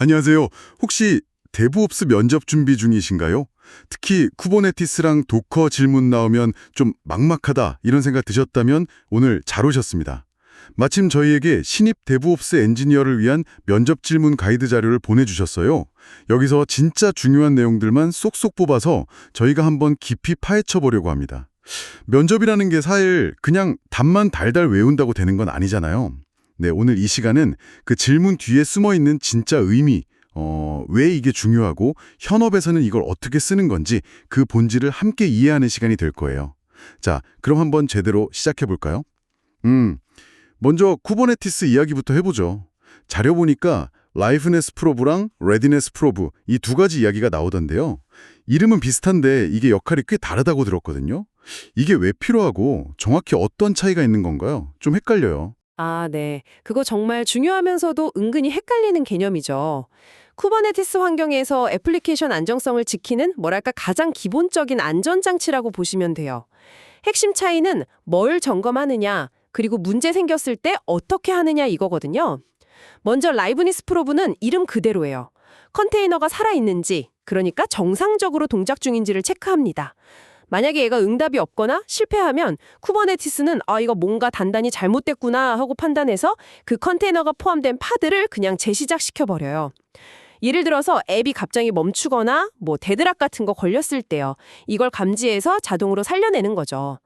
안녕하세요. 혹시 데브옵스 면접 준비 중이신가요? 특히 쿠버네티스랑 도커 질문 나오면 좀 막막하다 이런 생각 드셨다면 오늘 잘 오셨습니다. 마침 저희에게 신입 데브옵스 엔지니어를 위한 면접 질문 가이드 자료를 보내주셨어요. 여기서 진짜 중요한 내용들만 쏙쏙 뽑아서 저희가 한번 깊이 파헤쳐 보려고 합니다. 면접이라는 게 사실 그냥 답만 달달 외운다고 되는 건 아니잖아요. 네, 오늘 이 시간은 그 질문 뒤에 숨어있는 진짜 의미, 왜 이게 중요하고 현업에서는 이걸 어떻게 쓰는 건지 그 본질을 함께 이해하는 시간이 될 거예요. 자, 그럼 한번 제대로 시작해 볼까요? 먼저 쿠버네티스 이야기부터 해보죠. 자료 보니까 라이브네스 프로브랑 레디네스 프로브 이 두 가지 이야기가 나오던데요. 이름은 비슷한데 이게 역할이 꽤 다르다고 들었거든요. 이게 왜 필요하고 정확히 어떤 차이가 있는 건가요? 좀 헷갈려요. 아, 네. 그거 정말 중요하면서도 은근히 헷갈리는 개념이죠. 쿠버네티스 환경에서 애플리케이션 안정성을 지키는 뭐랄까 가장 기본적인 안전장치라고 보시면 돼요. 핵심 차이는 뭘 점검하느냐, 그리고 문제 생겼을 때 어떻게 하느냐 이거거든요. 먼저 라이브니스 프로브는 이름 그대로예요. 컨테이너가 살아있는지, 그러니까 정상적으로 동작 중인지를 체크합니다. 만약에 얘가 응답이 없거나 실패하면 쿠버네티스는 이거 뭔가 단단히 잘못됐구나 하고 판단해서 그 컨테이너가 포함된 파드를 그냥 재시작시켜버려요. 예를 들어서 앱이 갑자기 멈추거나 데드락 같은 거 걸렸을 때요. 이걸 감지해서 자동으로 살려내는 거죠.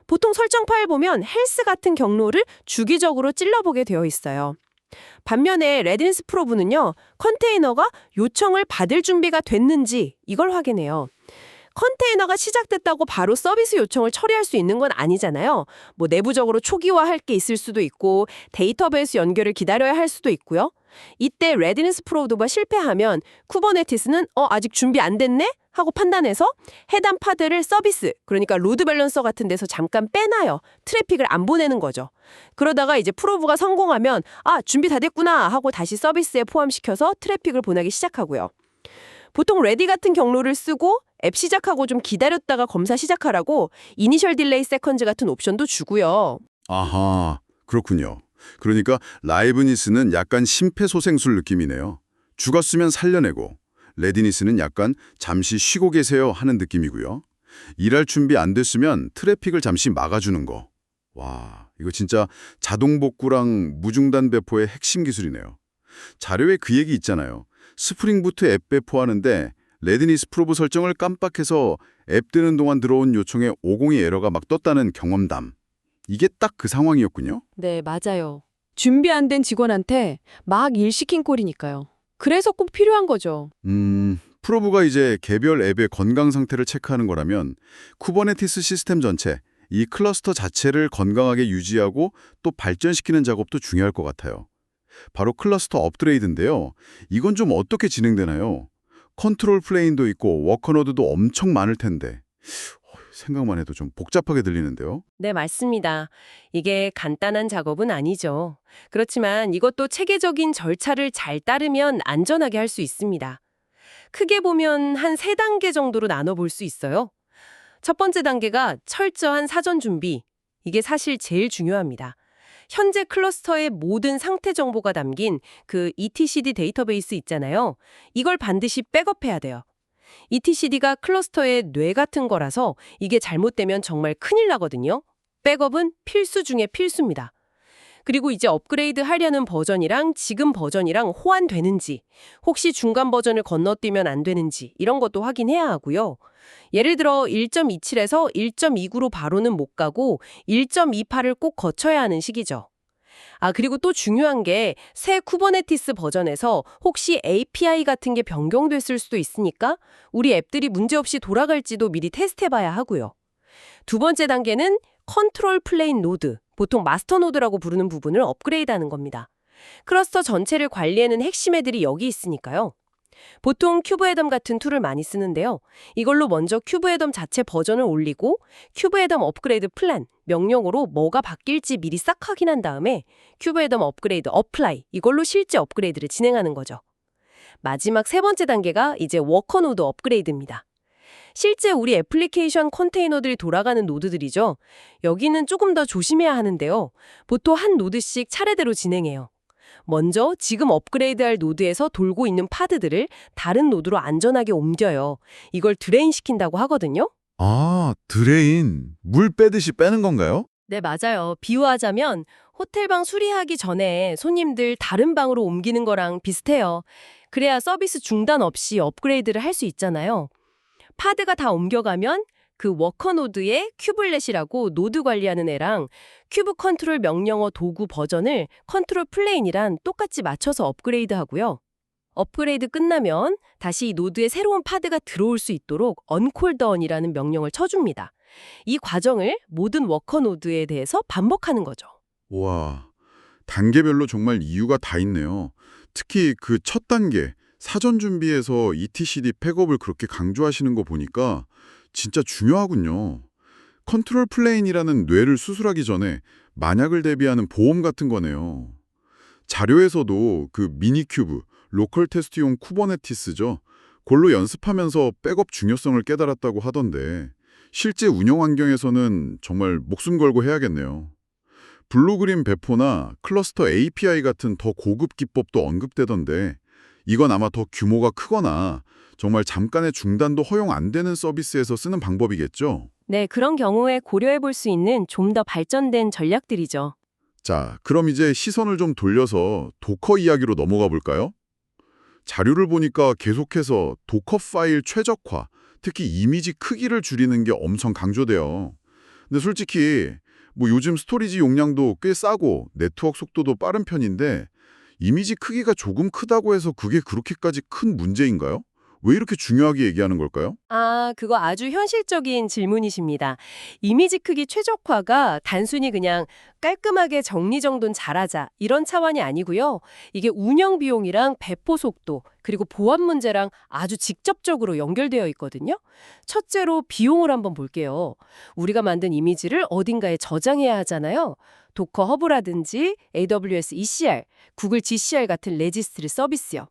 보통 설정 파일 보면 헬스 같은 경로를 주기적으로 찔러보게 되어 있어요. 반면에 레디니스 프로브는요. 컨테이너가 요청을 받을 준비가 됐는지 이걸 확인해요. 컨테이너가 시작됐다고 바로 서비스 요청을 처리할 수 있는 건 아니잖아요. 내부적으로 초기화할 게 있을 수도 있고 데이터베이스 연결을 기다려야 할 수도 있고요. 이때 레디니스 프로브가 실패하면 쿠버네티스는 아직 준비 안 됐네? 하고 판단해서 해당 파드를 서비스, 그러니까 로드 밸런서 같은 데서 잠깐 빼놔요. 트래픽을 안 보내는 거죠. 그러다가 이제 프로브가 성공하면 준비 다 됐구나 하고 다시 서비스에 포함시켜서 트래픽을 보내기 시작하고요. 보통 레디 같은 경로를 쓰고 앱 시작하고 좀 기다렸다가 검사 시작하라고 이니셜 딜레이 세컨즈 같은 옵션도 주고요. 아하, 그렇군요. 그러니까 라이브니스는 약간 심폐소생술 느낌이네요. 죽었으면 살려내고, 레디니스는 약간 잠시 쉬고 계세요 하는 느낌이고요. 일할 준비 안 됐으면 트래픽을 잠시 막아주는 거. 와, 이거 진짜 자동 복구랑 무중단 배포의 핵심 기술이네요. 자료에 그 얘기 있잖아요. 스프링 부트 앱 배포하는데 레디니스 프로브 설정을 깜빡해서 앱 뜨는 동안 들어온 요청에 502 에러가 막 떴다는 경험담. 이게 딱 그 상황이었군요. 네, 맞아요. 준비 안 된 직원한테 막 일 시킨 꼴이니까요. 그래서 꼭 필요한 거죠. 프로브가 이제 개별 앱의 건강 상태를 체크하는 거라면 쿠버네티스 시스템 전체, 이 클러스터 자체를 건강하게 유지하고 또 발전시키는 작업도 중요할 것 같아요. 바로 클러스터 업그레이드인데요. 이건 좀 어떻게 진행되나요? 컨트롤 플레인도 있고 워커노드도 엄청 많을 텐데 생각만 해도 좀 복잡하게 들리는데요. 네, 맞습니다. 이게 간단한 작업은 아니죠. 그렇지만 이것도 체계적인 절차를 잘 따르면 안전하게 할 수 있습니다. 크게 보면 한 3단계 정도로 나눠볼 수 있어요. 첫 번째 단계가 철저한 사전 준비. 이게 사실 제일 중요합니다. 현재 클러스터의 모든 상태 정보가 담긴 그 etcd 데이터베이스 있잖아요. 이걸 반드시 백업해야 돼요. etcd가 클러스터의 뇌 같은 거라서 이게 잘못되면 정말 큰일 나거든요. 백업은 필수 중에 필수입니다. 그리고 이제 업그레이드 하려는 버전이랑 지금 버전이랑 호환되는지, 혹시 중간 버전을 건너뛰면 안 되는지 이런 것도 확인해야 하고요. 예를 들어 1.27에서 1.29로 바로는 못 가고 1.28을 꼭 거쳐야 하는 시기죠. 그리고 또 중요한 게 새 쿠버네티스 버전에서 혹시 API 같은 게 변경됐을 수도 있으니까 우리 앱들이 문제없이 돌아갈지도 미리 테스트해봐야 하고요. 두 번째 단계는 컨트롤 플레인 노드, 보통 마스터 노드라고 부르는 부분을 업그레이드하는 겁니다. 클러스터 전체를 관리하는 핵심 애들이 여기 있으니까요. 보통 큐브에덤 같은 툴을 많이 쓰는데요. 이걸로 먼저 큐브에덤 자체 버전을 올리고 큐브에덤 업그레이드 플랜, 명령어로 뭐가 바뀔지 미리 싹 확인한 다음에 큐브에덤 업그레이드 어플라이, 이걸로 실제 업그레이드를 진행하는 거죠. 마지막 세 번째 단계가 이제 워커 노드 업그레이드입니다. 실제 우리 애플리케이션 컨테이너들이 돌아가는 노드들이죠. 여기는 조금 더 조심해야 하는데요. 보통 한 노드씩 차례대로 진행해요. 먼저 지금 업그레이드할 노드에서 돌고 있는 파드들을 다른 노드로 안전하게 옮겨요. 이걸 드레인 시킨다고 하거든요. 아, 드레인. 물 빼듯이 빼는 건가요? 네, 맞아요. 비유하자면 호텔방 수리하기 전에 손님들 다른 방으로 옮기는 거랑 비슷해요. 그래야 서비스 중단 없이 업그레이드를 할 수 있잖아요. 파드가 다 옮겨가면 그 워커 노드의 큐블렛이라고 노드 관리하는 애랑 큐브 컨트롤 명령어 도구 버전을 컨트롤 플레인이란 똑같이 맞춰서 업그레이드 하고요. 업그레이드 끝나면 다시 이 노드에 새로운 파드가 들어올 수 있도록 언콜던이라는 명령을 쳐줍니다. 이 과정을 모든 워커 노드에 대해서 반복하는 거죠. 와, 단계별로 정말 이유가 다 있네요. 특히 그 첫 단계, 사전 준비에서 etcd 백업을 그렇게 강조하시는 거 보니까 진짜 중요하군요. 컨트롤 플레인이라는 뇌를 수술하기 전에 만약을 대비하는 보험 같은 거네요. 자료에서도 그 미니큐브, 로컬 테스트용 쿠버네티스죠. 그걸로 연습하면서 백업 중요성을 깨달았다고 하던데 실제 운영 환경에서는 정말 목숨 걸고 해야겠네요. 블루그린 배포나 클러스터 API 같은 더 고급 기법도 언급되던데 이건 아마 더 규모가 크거나 정말 잠깐의 중단도 허용 안 되는 서비스에서 쓰는 방법이겠죠? 네, 그런 경우에 고려해 볼 수 있는 좀 더 발전된 전략들이죠. 자, 그럼 이제 시선을 좀 돌려서 도커 이야기로 넘어가 볼까요? 자료를 보니까 계속해서 도커 파일 최적화, 특히 이미지 크기를 줄이는 게 엄청 강조돼요. 근데 솔직히 뭐 요즘 스토리지 용량도 꽤 싸고 네트워크 속도도 빠른 편인데 이미지 크기가 조금 크다고 해서 그게 그렇게까지 큰 문제인가요? 왜 이렇게 중요하게 얘기하는 걸까요? 아, 그거 아주 현실적인 질문이십니다. 이미지 크기 최적화가 단순히 그냥 깔끔하게 정리정돈 잘하자 이런 차원이 아니고요. 이게 운영 비용이랑 배포 속도 그리고 보안 문제랑 아주 직접적으로 연결되어 있거든요. 첫째로 비용을 한번 볼게요. 우리가 만든 이미지를 어딘가에 저장해야 하잖아요. 도커 허브라든지 AWS ECR, 구글 GCR 같은 레지스트리 서비스요.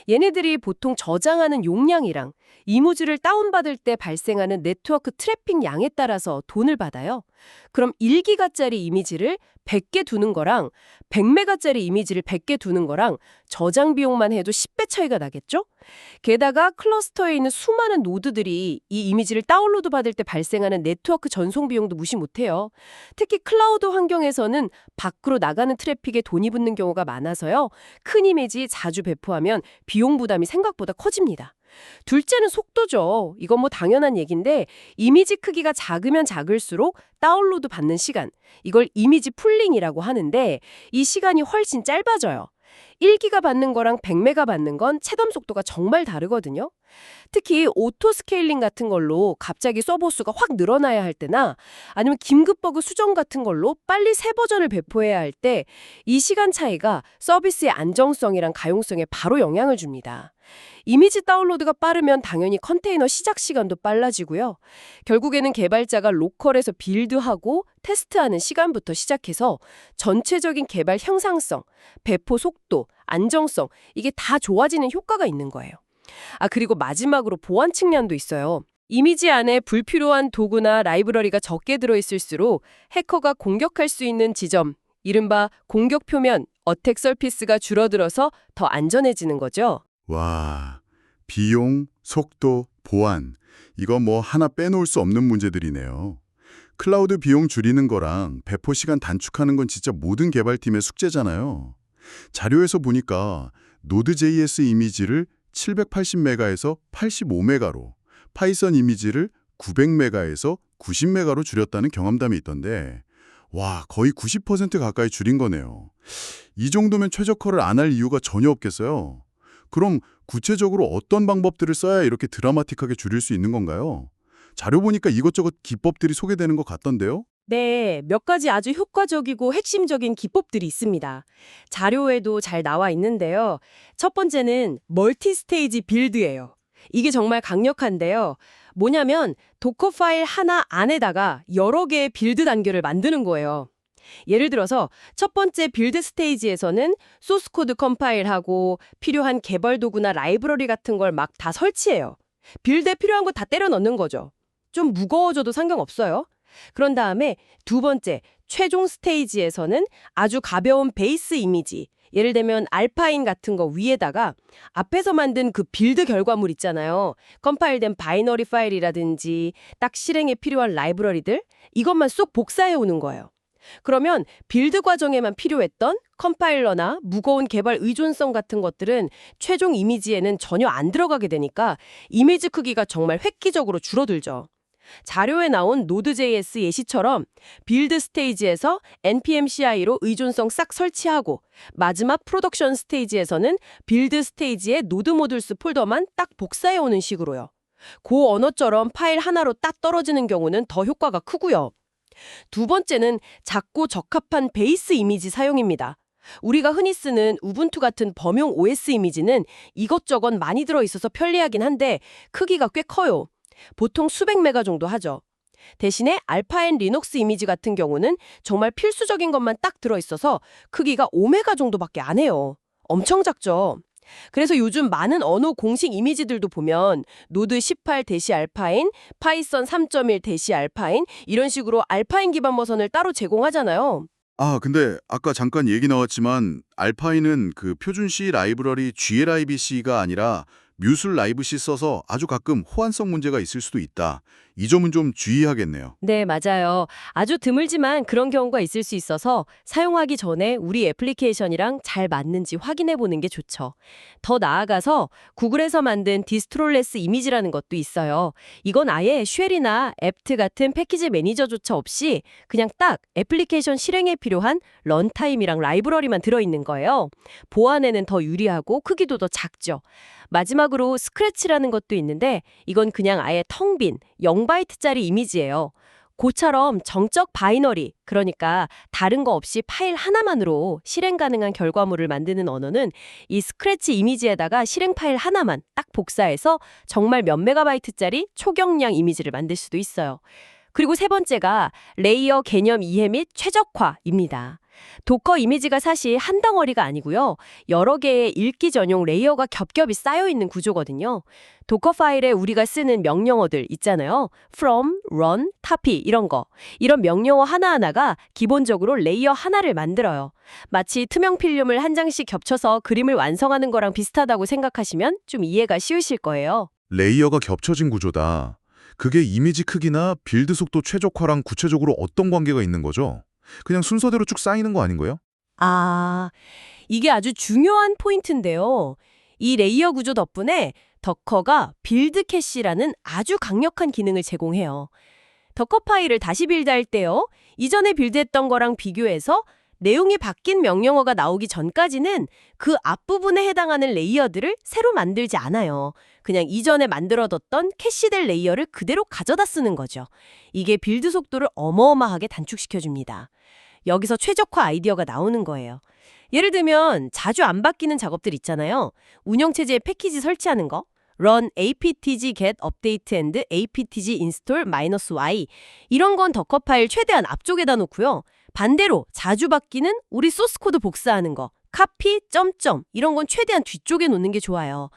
얘네들이 보통 저장하는 용량이랑 이미지를 다운받을 때 발생하는 네트워크 트래픽 양에 따라서 돈을 받아요. 그럼 1기가짜리 이미지를 100개 두는 거랑 100메가짜리 이미지를 100개 두는 거랑 저장 비용만 해도 10배 차이가 나겠죠? 게다가 클러스터에 있는 수많은 노드들이 이 이미지를 다운로드 받을 때 발생하는 네트워크 전송 비용도 무시 못해요. 특히 클라우드 환경에서는 밖으로 나가는 트래픽에 돈이 붙는 경우가 많아서요. 큰 이미지 자주 배포하면 비용 부담이 생각보다 커집니다. 둘째는 속도죠. 이건 뭐 당연한 얘기인데 이미지 크기가 작으면 작을수록 다운로드 받는 시간, 이걸 이미지 풀링이라고 하는데 이 시간이 훨씬 짧아져요. 1기가 받는 거랑 100메가 받는 건 채점 속도가 정말 다르거든요. 특히 오토 스케일링 같은 걸로 갑자기 서버 수가 확 늘어나야 할 때나 아니면 긴급 버그 수정 같은 걸로 빨리 새 버전을 배포해야 할 때 이 시간 차이가 서비스의 안정성이랑 가용성에 바로 영향을 줍니다. 이미지 다운로드가 빠르면 당연히 컨테이너 시작 시간도 빨라지고요. 결국에는 개발자가 로컬에서 빌드하고 테스트하는 시간부터 시작해서 전체적인 개발 형상성, 배포 속도, 안정성 이게 다 좋아지는 효과가 있는 거예요. 아, 그리고 마지막으로 보안 측면도 있어요. 이미지 안에 불필요한 도구나 라이브러리가 적게 들어있을수록 해커가 공격할 수 있는 지점, 이른바 공격 표면, 어택 서피스가 줄어들어서 더 안전해지는 거죠. 와, 비용, 속도, 보안. 이거 뭐 하나 빼놓을 수 없는 문제들이네요. 클라우드 비용 줄이는 거랑 배포 시간 단축하는 건 진짜 모든 개발팀의 숙제잖아요. 자료에서 보니까 Node.js 이미지를 780메가에서 85메가로, 파이썬 이미지를 900메가에서 90메가로 줄였다는 경험담이 있던데 와, 거의 90% 가까이 줄인 거네요. 이 정도면 최적화를 안 할 이유가 전혀 없겠어요. 그럼 구체적으로 어떤 방법들을 써야 이렇게 드라마틱하게 줄일 수 있는 건가요? 자료 보니까 이것저것 기법들이 소개되는 것 같던데요? 네, 몇 가지 아주 효과적이고 핵심적인 기법들이 있습니다. 자료에도 잘 나와 있는데요. 첫 번째는 멀티 스테이지 빌드예요. 이게 정말 강력한데요. 뭐냐면 도커 파일 하나 안에다가 여러 개의 빌드 단계를 만드는 거예요. 예를 들어서 첫 번째 빌드 스테이지에서는 소스 코드 컴파일하고 필요한 개발 도구나 라이브러리 같은 걸 막 다 설치해요. 빌드에 필요한 거 다 때려 넣는 거죠. 좀 무거워져도 상관없어요. 그런 다음에 두 번째 최종 스테이지에서는 아주 가벼운 베이스 이미지, 예를 들면 알파인 같은 거 위에다가 앞에서 만든 그 빌드 결과물 있잖아요. 컴파일된 바이너리 파일이라든지 딱 실행에 필요한 라이브러리들 이것만 쏙 복사해 오는 거예요. 그러면 빌드 과정에만 필요했던 컴파일러나 무거운 개발 의존성 같은 것들은 최종 이미지에는 전혀 안 들어가게 되니까 이미지 크기가 정말 획기적으로 줄어들죠. 자료에 나온 Node.js 예시처럼 빌드 스테이지에서 npm CI로 의존성 싹 설치하고 마지막 프로덕션 스테이지에서는 빌드 스테이지의 노드 모듈스 폴더만 딱 복사해 오는 식으로요. 고 언어처럼 파일 하나로 딱 떨어지는 경우는 더 효과가 크고요. 두 번째는 작고 적합한 베이스 이미지 사용입니다. 우리가 흔히 쓰는 우분투 같은 범용 OS 이미지는 이것저것 많이 들어있어서 편리하긴 한데 크기가 꽤 커요. 보통 수백 메가 정도 하죠. 대신에 알파앤 리눅스 이미지 같은 경우는 정말 필수적인 것만 딱 들어있어서 크기가 5메가 정도밖에 안 해요. 엄청 작죠. 그래서 요즘 많은 언어 공식 이미지들도 보면 노드 18 대시 알파인, 파이썬 3.1 대시 알파인 이런 식으로 알파인 기반 버전을 따로 제공하잖아요. 아, 근데 아까 잠깐 얘기 나왔지만 알파인은 그 표준 C 라이브러리 GLIBC가 아니라 뮤슬 라이브 C 써서 아주 가끔 호환성 문제가 있을 수도 있다. 이 점은 좀 주의하겠네요. 네, 맞아요. 아주 드물지만 그런 경우가 있을 수 있어서 사용하기 전에 우리 애플리케이션이랑 잘 맞는지 확인해 보는 게 좋죠. 더 나아가서 구글에서 만든 디스트롤레스 이미지라는 것도 있어요. 이건 아예 쉘이나 앱트 같은 패키지 매니저조차 없이 그냥 딱 애플리케이션 실행에 필요한 런타임이랑 라이브러리만 들어있는 거예요. 보안에는 더 유리하고 크기도 더 작죠. 마지막으로 스크래치라는 것도 있는데 이건 그냥 아예 텅 빈 0바이트짜리 이미지예요. 고처럼 정적 바이너리, 그러니까 다른 거 없이 파일 하나만으로 실행 가능한 결과물을 만드는 언어는 이 스크래치 이미지에다가 실행 파일 하나만 딱 복사해서 정말 몇 메가바이트짜리 초경량 이미지를 만들 수도 있어요. 그리고 세 번째가 레이어 개념 이해 및 최적화입니다. 도커 이미지가 사실 한 덩어리가 아니고요. 여러 개의 읽기 전용 레이어가 겹겹이 쌓여있는 구조거든요. 도커 파일에 우리가 쓰는 명령어들 있잖아요. from, run, copy 이런 거. 이런 명령어 하나하나가 기본적으로 레이어 하나를 만들어요. 마치 투명 필름을 한 장씩 겹쳐서 그림을 완성하는 거랑 비슷하다고 생각하시면 좀 이해가 쉬우실 거예요. 레이어가 겹쳐진 구조다. 그게 이미지 크기나 빌드 속도 최적화랑 구체적으로 어떤 관계가 있는 거죠? 그냥 순서대로 쭉 쌓이는 거 아닌가요? 아, 이게 아주 중요한 포인트인데요. 이 레이어 구조 덕분에 더커가 빌드 캐시라는 아주 강력한 기능을 제공해요. 더커 파일을 다시 빌드할 때요. 이전에 빌드했던 거랑 비교해서 내용이 바뀐 명령어가 나오기 전까지는 그 앞부분에 해당하는 레이어들을 새로 만들지 않아요. 그냥 이전에 만들어뒀던 캐시될 레이어를 그대로 가져다 쓰는 거죠. 이게 빌드 속도를 어마어마하게 단축시켜줍니다. 여기서 최적화 아이디어가 나오는 거예요. 예를 들면 자주 안 바뀌는 작업들 있잖아요. 운영체제에 패키지 설치하는 거. run aptg get update and aptg install -y 이런 건 더커 파일 최대한 앞쪽에다 놓고요. 반대로 자주 바뀌는 우리 소스 코드 복사하는 거. copy, 점점 이런 건 최대한 뒤쪽에 놓는 게 좋아요.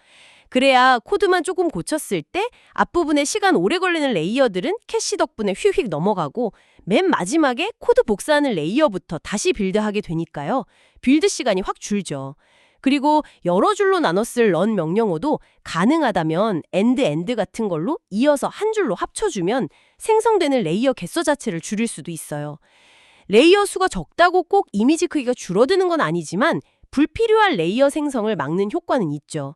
그래야 코드만 조금 고쳤을 때 앞부분에 시간 오래 걸리는 레이어들은 캐시 덕분에 휙휙 넘어가고 맨 마지막에 코드 복사하는 레이어부터 다시 빌드하게 되니까요. 빌드 시간이 확 줄죠. 그리고 여러 줄로 나눠 쓸 런 명령어도 가능하다면 end 같은 걸로 이어서 한 줄로 합쳐주면 생성되는 레이어 개수 자체를 줄일 수도 있어요. 레이어 수가 적다고 꼭 이미지 크기가 줄어드는 건 아니지만 불필요한 레이어 생성을 막는 효과는 있죠.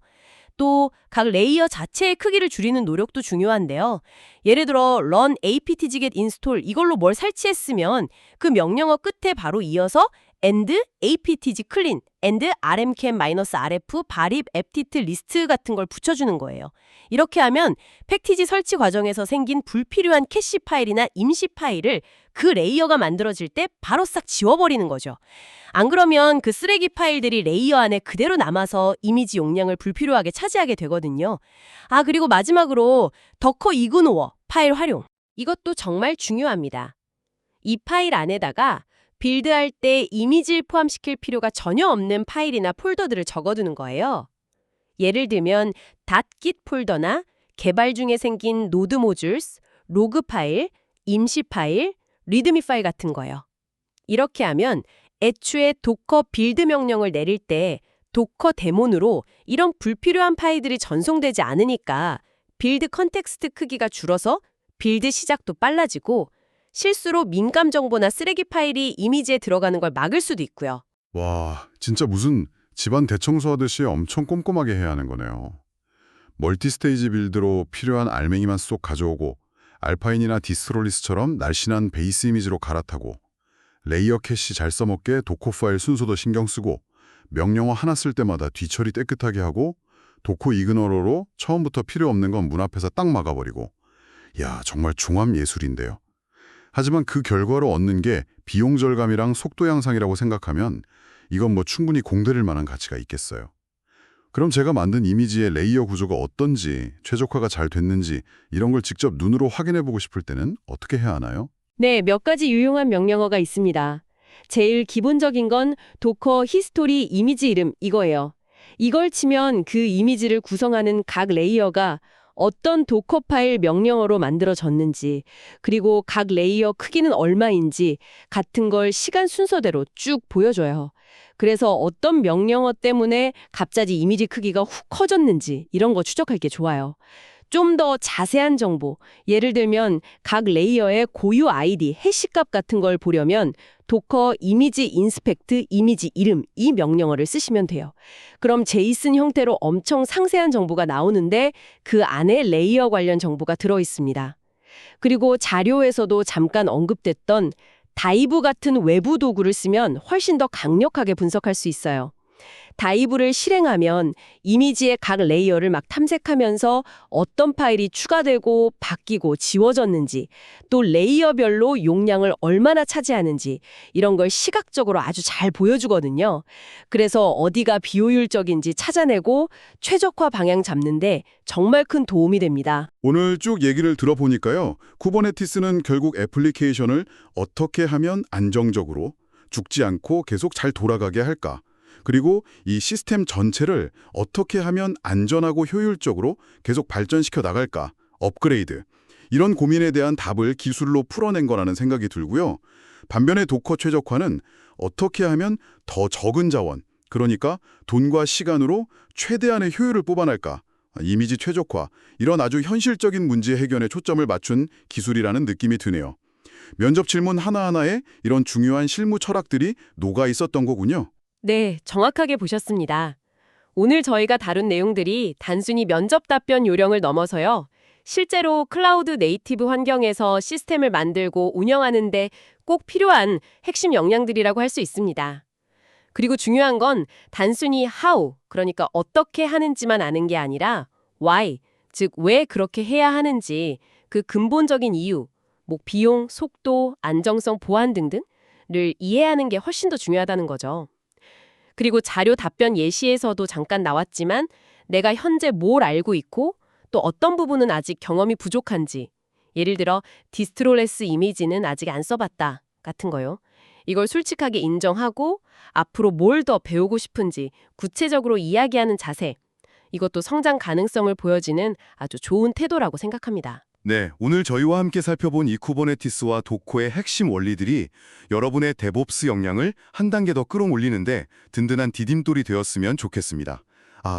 또 각 레이어 자체의 크기를 줄이는 노력도 중요한데요. 예를 들어 run aptget install 이걸로 뭘 설치했으면 그 명령어 끝에 바로 이어서 and aptg clean and rmcam-rf 발입 aptit list 같은 걸 붙여주는 거예요. 이렇게 하면 패키지 설치 과정에서 생긴 불필요한 캐시 파일이나 임시 파일을 그 레이어가 만들어질 때 바로 싹 지워버리는 거죠. 안 그러면 그 쓰레기 파일들이 레이어 안에 그대로 남아서 이미지 용량을 불필요하게 차지하게 되거든요. 아, 그리고 마지막으로 더커 이그노어 파일 활용. 이것도 정말 중요합니다. 이 파일 안에다가 빌드할 때 이미지를 포함시킬 필요가 전혀 없는 파일이나 폴더들을 적어두는 거예요. 예를 들면 .git 폴더나 개발 중에 생긴 노드 모듈스, 로그 파일, 임시 파일, 리드미 파일 같은 거요. 이렇게 하면 애초에 도커 빌드 명령을 내릴 때 도커 데몬으로 이런 불필요한 파일들이 전송되지 않으니까 빌드 컨텍스트 크기가 줄어서 빌드 시작도 빨라지고 실수로 민감 정보나 쓰레기 파일이 이미지에 들어가는 걸 막을 수도 있고요. 와, 진짜 무슨 집안 대청소하듯이 엄청 꼼꼼하게 해야 하는 거네요. 멀티스테이지 빌드로 필요한 알맹이만 쏙 가져오고 알파인이나 디스트롤리스처럼 날씬한 베이스 이미지로 갈아타고 레이어 캐시 잘 써먹게 도커 파일 순서도 신경 쓰고 명령어 하나 쓸 때마다 뒤처리 깨끗하게 하고 도커 이그너러로 처음부터 필요 없는 건 문 앞에서 딱 막아버리고 야, 정말 종합 예술인데요. 하지만 그 결과로 얻는 게 비용 절감이랑 속도 향상이라고 생각하면 이건 뭐 충분히 공들일 만한 가치가 있겠어요. 그럼 제가 만든 이미지의 레이어 구조가 어떤지, 최적화가 잘 됐는지 이런 걸 직접 눈으로 확인해보고 싶을 때는 어떻게 해야 하나요? 네, 몇 가지 유용한 명령어가 있습니다. 제일 기본적인 건 도커 히스토리 이미지 이름 이거예요. 이걸 치면 그 이미지를 구성하는 각 레이어가 어떤 도커 파일 명령어로 만들어졌는지, 그리고 각 레이어 크기는 얼마인지 같은 걸 시간 순서대로 쭉 보여줘요. 그래서 어떤 명령어 때문에 갑자기 이미지 크기가 훅 커졌는지 이런 거 추적할 게 좋아요. 좀 더 자세한 정보, 예를 들면 각 레이어의 고유 아이디, 해시값 같은 걸 보려면 도커 이미지 인스펙트 이미지 이름 이 명령어를 쓰시면 돼요. 그럼 제이슨 형태로 엄청 상세한 정보가 나오는데 그 안에 레이어 관련 정보가 들어있습니다. 그리고 자료에서도 잠깐 언급됐던 다이브 같은 외부 도구를 쓰면 훨씬 더 강력하게 분석할 수 있어요. 다이브를 실행하면 이미지의 각 레이어를 막 탐색하면서 어떤 파일이 추가되고 바뀌고 지워졌는지, 또 레이어별로 용량을 얼마나 차지하는지 이런 걸 시각적으로 아주 잘 보여주거든요. 그래서 어디가 비효율적인지 찾아내고 최적화 방향 잡는데 정말 큰 도움이 됩니다. 오늘 쭉 얘기를 들어보니까요. 쿠버네티스는 결국 애플리케이션을 어떻게 하면 안정적으로 죽지 않고 계속 잘 돌아가게 할까? 그리고 이 시스템 전체를 어떻게 하면 안전하고 효율적으로 계속 발전시켜 나갈까? 업그레이드. 이런 고민에 대한 답을 기술로 풀어낸 거라는 생각이 들고요. 반면에 도커 최적화는 어떻게 하면 더 적은 자원, 그러니까 돈과 시간으로 최대한의 효율을 뽑아낼까? 이미지 최적화, 이런 아주 현실적인 문제 해결에 초점을 맞춘 기술이라는 느낌이 드네요. 면접 질문 하나하나에 이런 중요한 실무 철학들이 녹아 있었던 거군요. 네, 정확하게 보셨습니다. 오늘 저희가 다룬 내용들이 단순히 면접 답변 요령을 넘어서요. 실제로 클라우드 네이티브 환경에서 시스템을 만들고 운영하는데 꼭 필요한 핵심 역량들이라고 할 수 있습니다. 그리고 중요한 건 단순히 how, 그러니까 어떻게 하는지만 아는 게 아니라 why, 즉 왜 그렇게 해야 하는지 그 근본적인 이유, 뭐 비용, 속도, 안정성, 보안 등등을 이해하는 게 훨씬 더 중요하다는 거죠. 그리고 자료 답변 예시에서도 잠깐 나왔지만 내가 현재 뭘 알고 있고 또 어떤 부분은 아직 경험이 부족한지, 예를 들어 디스트롤레스 이미지는 아직 안 써봤다 같은 거요. 이걸 솔직하게 인정하고 앞으로 뭘 더 배우고 싶은지 구체적으로 이야기하는 자세, 이것도 성장 가능성을 보여지는 아주 좋은 태도라고 생각합니다. 네, 오늘 저희와 함께 살펴본 이 쿠버네티스와 도커의 핵심 원리들이 여러분의 데브옵스 역량을 한 단계 더 끌어올리는데 든든한 디딤돌이 되었으면 좋겠습니다.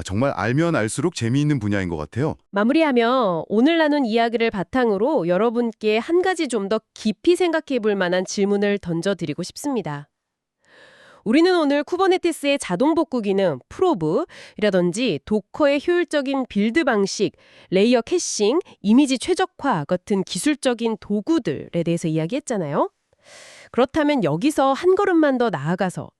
정말 알면 알수록 재미있는 분야인 것 같아요. 마무리하며 오늘 나눈 이야기를 바탕으로 여러분께 한 가지 좀 더 깊이 생각해 볼 만한 질문을 던져드리고 싶습니다. 우리는 오늘 쿠버네티스의 자동 복구 기능, 프로브이라든지 도커의 효율적인 빌드 방식, 레이어 캐싱, 이미지 최적화 같은 기술적인 도구들에 대해서 이야기했잖아요. 그렇다면 여기서 한 걸음만 더 나아가서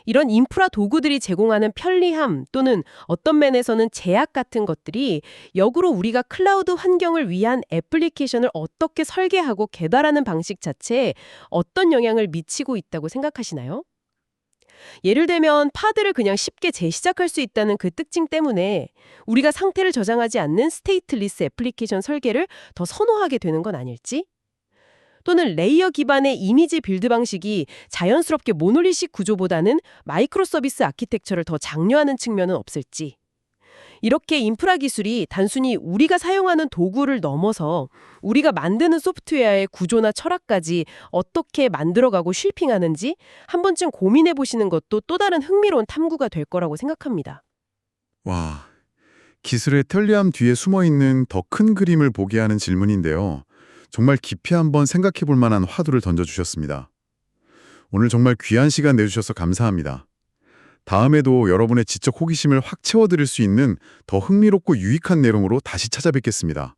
이런 인프라 도구들이 제공하는 편리함 또는 어떤 면에서는 제약 같은 것들이 역으로 우리가 클라우드 환경을 위한 애플리케이션을 어떻게 설계하고 개발하는 방식 자체에 어떤 영향을 미치고 있다고 생각하시나요? 예를 들면 파드를 그냥 쉽게 재시작할 수 있다는 그 특징 때문에 우리가 상태를 저장하지 않는 스테이트리스 애플리케이션 설계를 더 선호하게 되는 건 아닐지? 또는 레이어 기반의 이미지 빌드 방식이 자연스럽게 모놀리식 구조보다는 마이크로 서비스 아키텍처를 더 장려하는 측면은 없을지? 이렇게 인프라 기술이 단순히 우리가 사용하는 도구를 넘어서 우리가 만드는 소프트웨어의 구조나 철학까지 어떻게 만들어가고 쉴핑하는지 한 번쯤 고민해 보시는 것도 또 다른 흥미로운 탐구가 될 거라고 생각합니다. 와, 기술의 편리함 뒤에 숨어있는 더 큰 그림을 보게 하는 질문인데요. 정말 깊이 한번 생각해 볼 만한 화두를 던져주셨습니다. 오늘 정말 귀한 시간 내주셔서 감사합니다. 다음에도 여러분의 지적 호기심을 확 채워드릴 수 있는 더 흥미롭고 유익한 내용으로 다시 찾아뵙겠습니다.